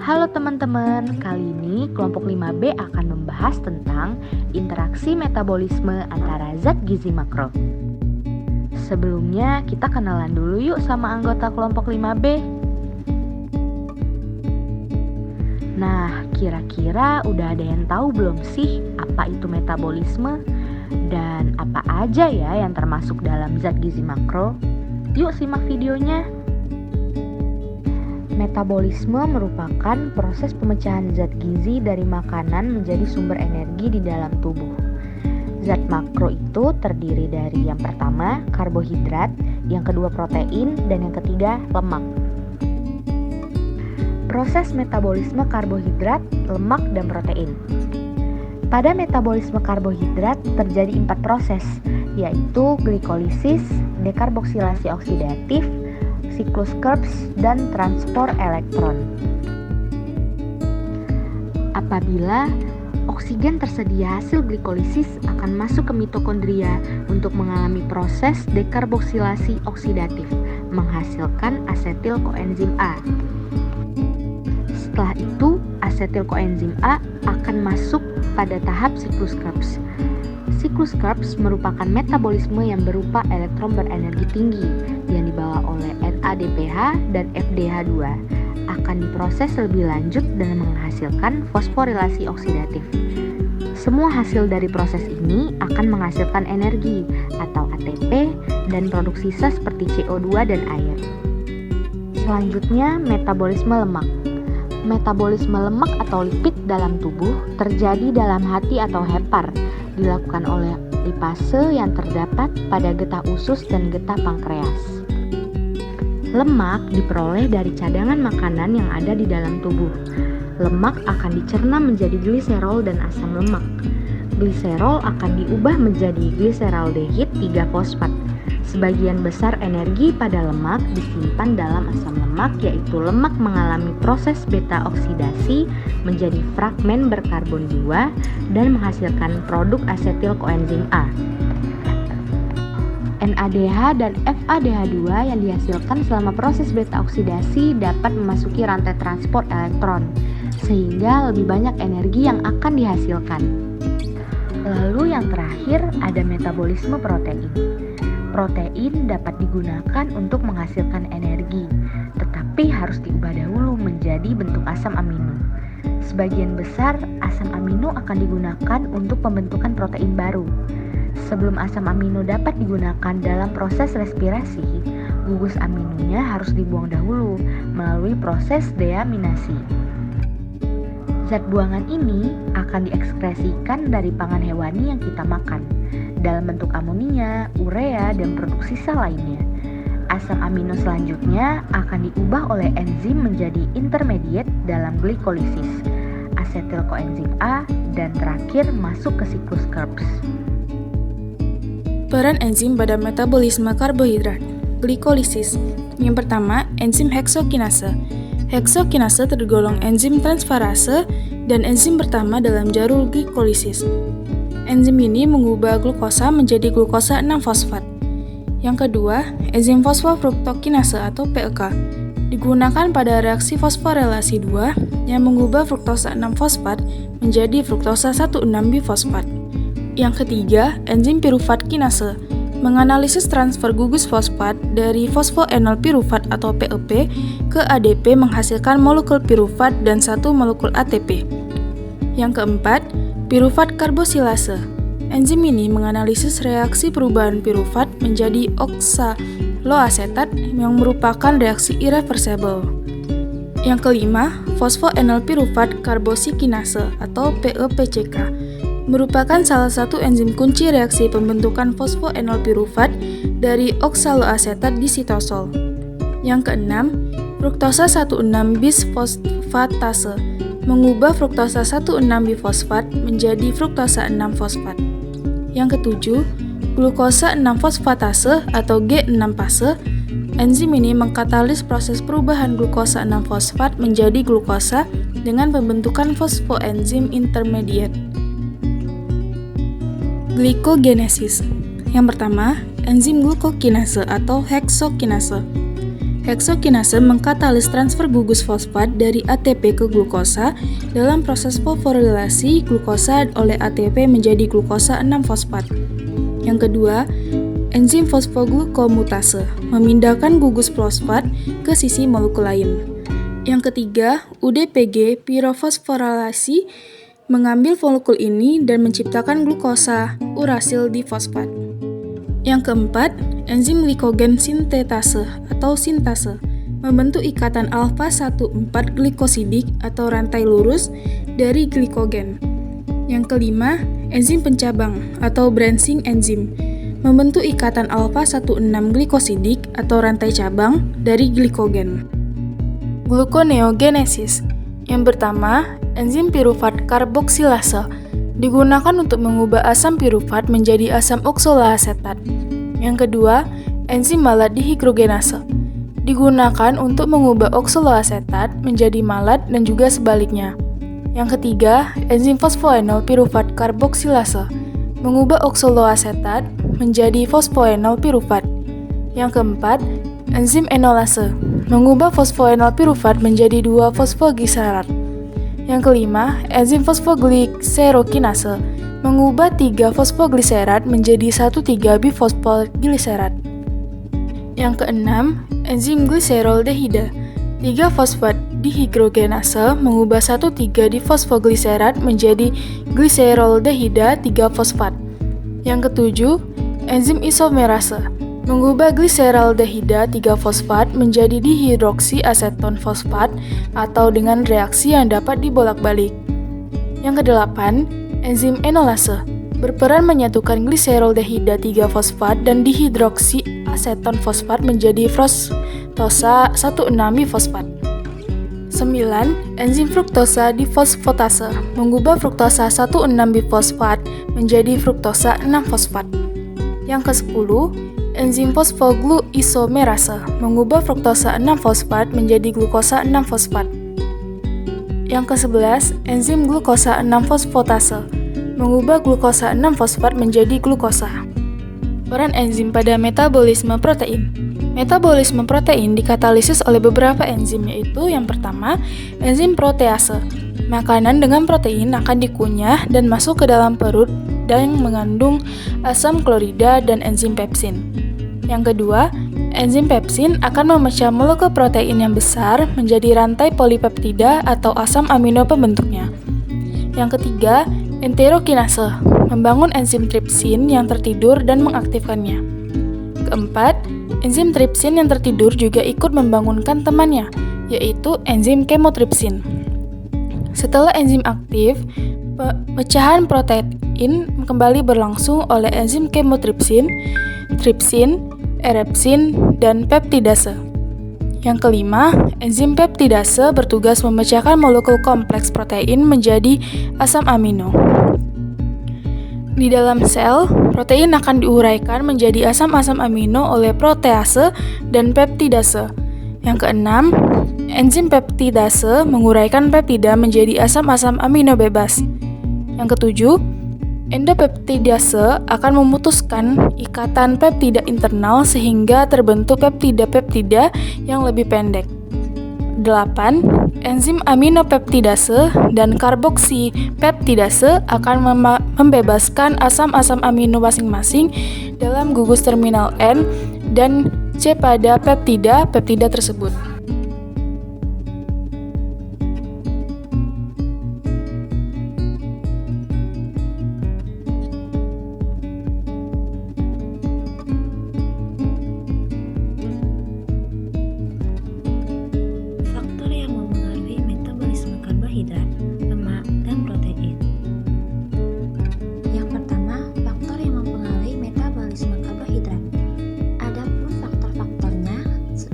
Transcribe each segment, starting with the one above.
Halo teman-teman, kali ini kelompok 5B akan membahas tentang interaksi metabolisme antara zat gizi makro. Sebelumnya kita kenalan dulu yuk sama anggota kelompok 5B. Nah, kira-kira udah ada yang tahu belum sih apa itu metabolisme? Dan apa aja ya yang termasuk dalam zat gizi makro? Yuk simak videonya. Metabolisme merupakan proses pemecahan zat gizi dari makanan menjadi sumber energi di dalam tubuh. Zat makro itu terdiri dari yang pertama karbohidrat, yang kedua protein, dan yang ketiga lemak. Proses metabolisme karbohidrat, lemak, dan protein. Pada metabolisme karbohidrat terjadi 4 proses, yaitu glikolisis, dekarboksilasi oksidatif, siklus Krebs, dan transport elektron. Apabila oksigen tersedia hasil glikolisis akan masuk ke mitokondria untuk mengalami proses dekarboksilasi oksidatif, menghasilkan asetil koenzim A. Setelah itu, asetil koenzim A akan masuk pada tahap siklus Krebs. Siklus Krebs merupakan metabolisme yang berupa elektron berenergi tinggi yang dibawa oleh NADPH dan FDH2 akan diproses lebih lanjut dan menghasilkan fosforilasi oksidatif. Semua hasil dari proses ini akan menghasilkan energi atau ATP dan produk sisa seperti CO2 dan air. Selanjutnya, metabolisme lemak. Metabolisme lemak atau lipid dalam tubuh terjadi dalam hati atau hepar, dilakukan oleh lipase yang terdapat pada getah usus dan getah pankreas. Lemak diperoleh dari cadangan makanan yang ada di dalam tubuh. Lemak akan dicerna menjadi gliserol dan asam lemak. Gliserol akan diubah menjadi gliseraldehid 3-fosfat. Sebagian besar energi pada lemak disimpan dalam asam lemak, yaitu lemak mengalami proses beta oksidasi menjadi fragmen berkarbon 2 dan menghasilkan produk asetil koenzim A. NADH dan FADH2 yang dihasilkan selama proses beta oksidasi dapat memasuki rantai transport elektron, sehingga lebih banyak energi yang akan dihasilkan. Lalu yang terakhir ada metabolisme protein. Protein dapat digunakan untuk menghasilkan energi, tetapi harus diubah dahulu menjadi bentuk asam amino. Sebagian besar asam amino akan digunakan untuk pembentukan protein baru. Sebelum asam amino dapat digunakan dalam proses respirasi, gugus aminonya harus dibuang dahulu melalui proses deaminasi. Zat buangan ini akan diekskresikan dari pangan hewani yang kita makan dalam bentuk amonia, urea, dan produk sisa lainnya. Asam amino selanjutnya akan diubah oleh enzim menjadi intermediate dalam glikolisis, asetil koenzim A, dan terakhir masuk ke siklus Krebs. Peran enzim pada metabolisme karbohidrat. Glikolisis. Yang pertama, enzim heksokinase. Heksokinase tergolong enzim transferase dan enzim pertama dalam jalur glikolisis. Enzim ini mengubah glukosa menjadi glukosa 6-fosfat. Yang kedua, enzim fosfofruktokinase atau PEK digunakan pada reaksi fosforilasi 2 yang mengubah fruktosa 6-fosfat menjadi fruktosa 1,6-bifosfat. Yang ketiga, enzim pirufat kinase menganalisis transfer gugus fosfat dari fosfoenol pirufat atau PEP ke ADP menghasilkan molekul pirufat dan 1 molekul ATP. Yang keempat, pirufat karbosilase. Enzim ini menganalisis reaksi perubahan pirufat menjadi oksaloasetat yang merupakan reaksi irreversible. Yang kelima, fosfoenol pirufat karbosikinase atau PEPCK merupakan salah satu enzim kunci reaksi pembentukan fosfoenol pirufat dari oksaloasetat di sitosol. Yang keenam, fruktosa 1,6-bisfosfatase mengubah fruktosa 1,6-bifosfat menjadi fruktosa 6-fosfat. Yang ketujuh, glukosa 6-fosfatase atau G6-pase. Enzim ini mengkatalis proses perubahan glukosa 6-fosfat menjadi glukosa dengan pembentukan fosfoenzim intermediate. Glikogenesis. Yang pertama, enzim glukokinase atau heksokinase. Heksokinase mengkatalis transfer gugus fosfat dari ATP ke glukosa dalam proses fosforilasi glukosa oleh ATP menjadi glukosa 6-fosfat. Yang kedua, enzim fosfoglukomutase memindahkan gugus fosfat ke sisi molekul lain. Yang ketiga, UDPG pirofosforilasi mengambil molekul ini dan menciptakan glukosa urasil difosfat. Yang keempat, enzim glikogen sintetase atau sintase membentuk ikatan alfa-1,4 glikosidik atau rantai lurus dari glikogen. Yang kelima, enzim pencabang atau branching enzim membentuk ikatan alfa-1,6 glikosidik atau rantai cabang dari glikogen. Gluconeogenesis. Yang pertama, enzim pirufat karboksilase digunakan untuk mengubah asam pirufat menjadi asam oksaloasetat. Yang kedua, enzim malat dihidrogenase digunakan untuk mengubah oksaloasetat menjadi malat dan juga sebaliknya. Yang ketiga, enzim fosfoenol pirufat karboksilase mengubah oksaloasetat menjadi fosfoenol pirufat. Yang keempat, enzim enolase mengubah fosfoenol pirufat menjadi 2-fosfogliserat. Yang kelima, enzim fosfogliserokinase mengubah 3-fosfogliserat menjadi 1,3-bifosfoglycerat. Yang keenam, enzim gliseroldehida 3-fosfat dihidrogenase mengubah 1,3-difosfoglycerat menjadi gliseroldehida 3-fosfat. Yang ketujuh, enzim isomerase mengubah gliseraldehida 3-fosfat menjadi dihidroksiaseton fosfat atau dengan reaksi yang dapat dibolak-balik. Yang kedelapan, enzim enolase berperan menyatukan gliseraldehida 3-fosfat dan dihidroksiaseton fosfat menjadi fruktosa 1,6-bifosfat. 9. Enzim fruktosa difosfatase mengubah fruktosa 1,6-bifosfat menjadi fruktosa 6-fosfat. Yang ke-10, enzim fosfogluisomerase mengubah fruktosa 6-fosfat menjadi glukosa 6-fosfat. Yang ke-11, enzim glukosa 6-fosfatase mengubah glukosa 6-fosfat menjadi glukosa. Peran enzim pada metabolisme protein. Metabolisme protein dikatalisis oleh beberapa enzim, yaitu yang pertama, enzim protease. Makanan dengan protein akan dikunyah dan masuk ke dalam perut dan mengandung asam klorida dan enzim pepsin. Yang kedua, enzim pepsin akan memecah molekul protein yang besar menjadi rantai polipeptida atau asam amino pembentuknya. Yang ketiga, enterokinase membangun enzim tripsin yang tertidur dan mengaktifkannya. Keempat, enzim tripsin yang tertidur juga ikut membangunkan temannya, yaitu enzim kemotripsin. Setelah enzim aktif, pecahan protein kembali berlangsung oleh enzim kemotripsin, tripsin, erepsin, dan peptidase. Yang kelima, enzim peptidase bertugas memecahkan molekul kompleks protein menjadi asam amino. Di dalam sel, protein akan diuraikan menjadi asam-asam amino oleh protease dan peptidase. Yang keenam, enzim peptidase menguraikan peptida menjadi asam-asam amino bebas. Yang ketujuh, endopeptidase akan memutuskan ikatan peptida internal sehingga terbentuk peptida-peptida yang lebih pendek. 8. Enzim aminopeptidase dan karboksipeptidase akan membebaskan asam-asam amino masing-masing dalam gugus terminal N dan C pada peptida tersebut. Adapun faktor-faktornya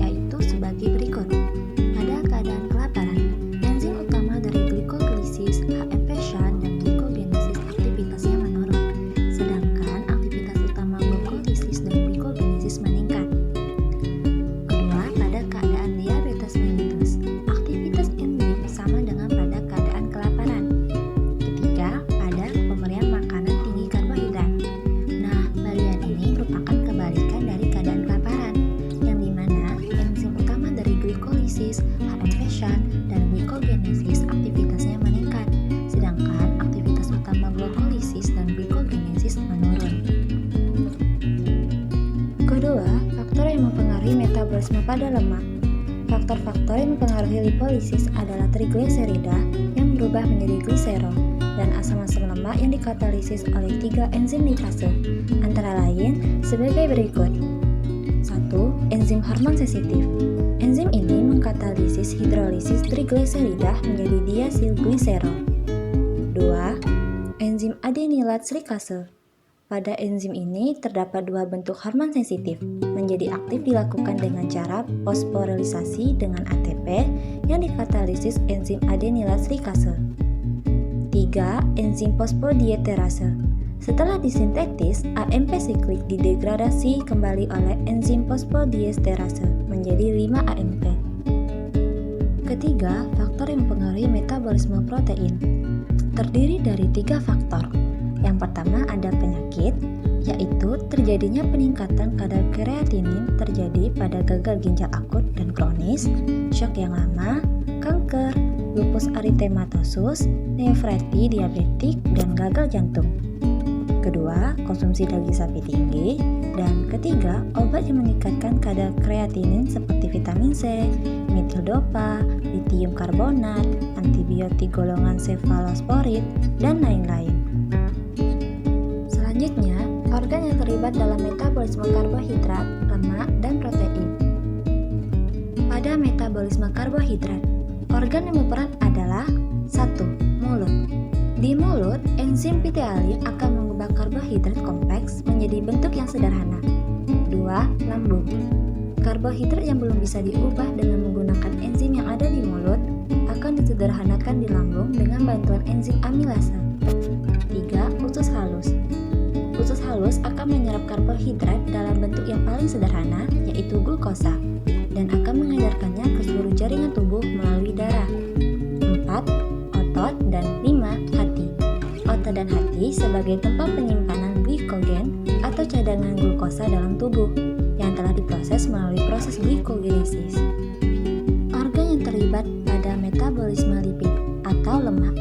yaitu sebagai berikut. metabolisme pada lemak. Faktor-faktor yang mempengaruhi lipolisis adalah trigliserida yang berubah menjadi gliserol dan asam-asam lemak yang dikatalisis oleh 3 enzim lipase, antara lain sebagai berikut. 1. Enzim hormon sensitif. Enzim ini mengkatalisis hidrolisis trigliserida menjadi diasilgliserol. 2. Enzim adenilat slikase. Pada enzim ini terdapat 2 bentuk hormon sensitif, menjadi aktif dilakukan dengan cara fosforilisasi dengan ATP yang dikatalisis enzim adenilat slikase. 3. Enzim fosfodiesterase. Setelah disintetis, AMP siklik didegradasi kembali oleh enzim fosfodiesterase menjadi 5 AMP. Ketiga, faktor yang mempengaruhi metabolisme protein terdiri dari 3 faktor. Yang pertama ada penyakit, yaitu terjadinya peningkatan kadar kreatinin terjadi pada gagal ginjal akut dan kronis, shock yang lama, kanker, lupus eritematosus, nefriti diabetik, dan gagal jantung. Kedua, konsumsi daging sapi tinggi. Dan ketiga, obat yang meningkatkan kadar kreatinin seperti vitamin C, metildopa, litium karbonat, antibiotik golongan cefalosporin, dan lain-lain. Selanjutnya, organ yang terlibat dalam metabolisme karbohidrat, lemak, dan protein. Pada metabolisme karbohidrat, organ yang berperan adalah 1. Mulut. Di mulut, enzim pitealin akan mengubah karbohidrat kompleks menjadi bentuk yang sederhana. 2. Lambung. Karbohidrat yang belum bisa diubah dengan menggunakan enzim yang ada di mulut akan disederhanakan di lambung dengan bantuan enzim amilase. 3. Usus halus. Usus halus akan menyerap karbohidrat dalam bentuk yang paling sederhana, yaitu glukosa, dan akan mengedarkannya ke seluruh jaringan tubuh melalui darah. 4. Otot, dan 5. Hati. Otot dan hati sebagai tempat penyimpanan glikogen atau cadangan glukosa dalam tubuh yang telah diproses melalui proses glikogenesis. Organ yang terlibat pada metabolisme lipid atau lemak.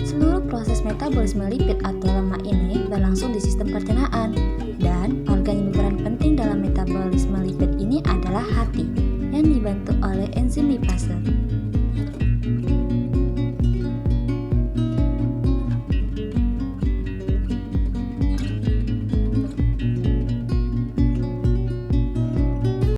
Seluruh proses metabolisme lipid atau lemak ini berlangsung di sistem pencernaan, dan organ yang berperan penting dalam metabolisme lipid ini adalah hati yang dibantu oleh enzim lipase.